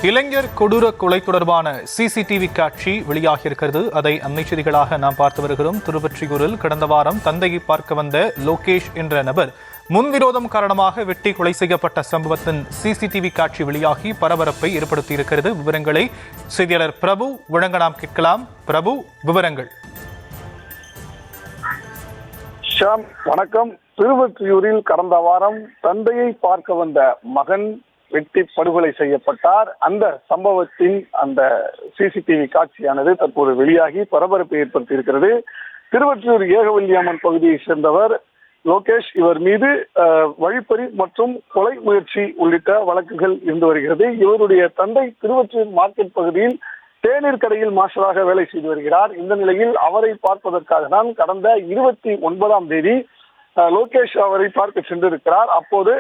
இளைஞர் கொடூர கொலை தொடர்பான சிசிடிவி காட்சி வெளியாகியிருக்கிறது. அதை அண்மை செய்திகளாக நாம் பார்த்து வருகிறோம். திருவொற்றியூரில் கடந்த வாரம் தந்தையை பார்க்க வந்த லோகேஷ் என்ற நபர் முன்விரோதம் காரணமாக வெட்டி கொலை செய்யப்பட்ட சம்பவத்தின் சிசிடிவி காட்சி வெளியாகி பரபரப்பை ஏற்படுத்தியிருக்கிறது. விவரங்களை செய்தியாளர் பிரபு வழங்க நாம் கேட்கலாம். பிரபு, விவரங்கள். வணக்கம். திருவொற்றியூரில் கடந்த வாரம் தந்தையை பார்க்க வந்த மகன் வெட்டி படுகொலை செய்யப்பட்டார். அந்த சம்பவத்தின் அந்த சிசிடிவி காட்சியானது தற்போது வெளியாகி பரபரப்பை ஏற்படுத்தி இருக்கிறது. திருவொற்றியூர் ஏகவல்லியம்மன் பகுதியை சேர்ந்தவர் லோகேஷ். இவர் மீது வழிப்பறி மற்றும் கொலை முயற்சி உள்ளிட்ட வழக்குகள் இருந்து வருகிறது. இவருடைய தந்தை திருவொற்றியூர் மார்க்கெட் பகுதியில் தேநீர் கடையில் மாஸ்டராக வேலை செய்து வருகிறார். இந்த நிலையில் அவரை பார்ப்பதற்காக தான் கடந்த 29ஆம் தேதி லோகேஷ் அவரை பார்க்க சென்றிருக்கிறார். அப்போது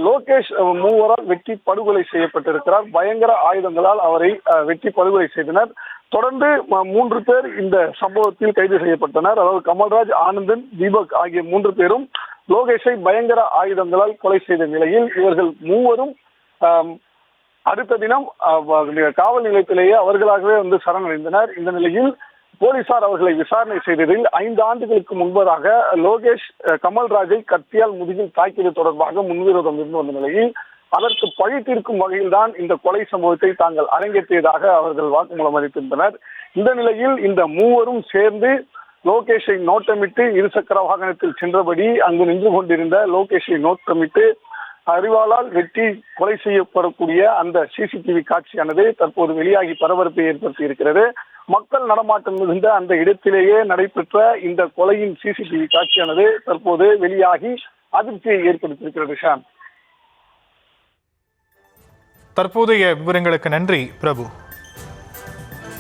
லோகேஷ் மூவரால் வெட்டி படுகொலை செய்யப்பட்டிருக்கிறார். பயங்கர ஆயுதங்களால் அவரை வெட்டி படுகொலை செய்தனர். தொடர்ந்து 3 பேர் இந்த சம்பவத்தில் கைது செய்யப்பட்டனர். அதாவது கமல்ராஜ், ஆனந்தன், தீபக் ஆகிய 3 பேரும் லோகேஷை பயங்கர ஆயுதங்களால் கொலை செய்த நிலையில் இவர்கள் மூவரும் அடுத்த தினம் காவல் நிலையத்திலேயே அவர்களாகவே சரணடைந்தனர். இந்த நிலையில் போலீசார் அவர்களை விசாரணை செய்ததில் 5 ஆண்டுகளுக்கு முன்பதாக லோகேஷ் கமல்ராஜை கத்தியால் முதுகில் தாக்கியது தொடர்பாக முன்விரோதம் இருந்து வந்த நிலையில் அதற்கு பழி தீர்க்கும் வகையில் தான் இந்த கொலை சம்பவத்தை தாங்கள் அரங்கேற்றியதாக அவர்கள் வாக்குமூலம் அளித்திருந்தனர். இந்த நிலையில் இந்த மூவரும் சேர்ந்து லோகேஷை நோட்டமிட்டு இருசக்கர வாகனத்தில் சென்றபடி அங்கு நின்று கொண்டிருந்த லோகேஷை நோட்டமிட்டு அறிவாளால் வெட்டி கொலை செய்யப்படக்கூடிய அந்த சிசிடிவி காட்சியானது தற்போது வெளியாகி பரபரப்பை ஏற்படுத்தி இருக்கிறது. மக்கள் நடமாட்டம் மிகுந்த அந்த இடத்திலேயே நடைபெற்ற இந்த கொலையின் சிசிடிவி காட்சியானது தற்போது வெளியாகி அதிர்ச்சியை ஏற்படுத்தியிருக்கிறது. தற்போதைய விவரங்களுக்கு நன்றி பிரபு.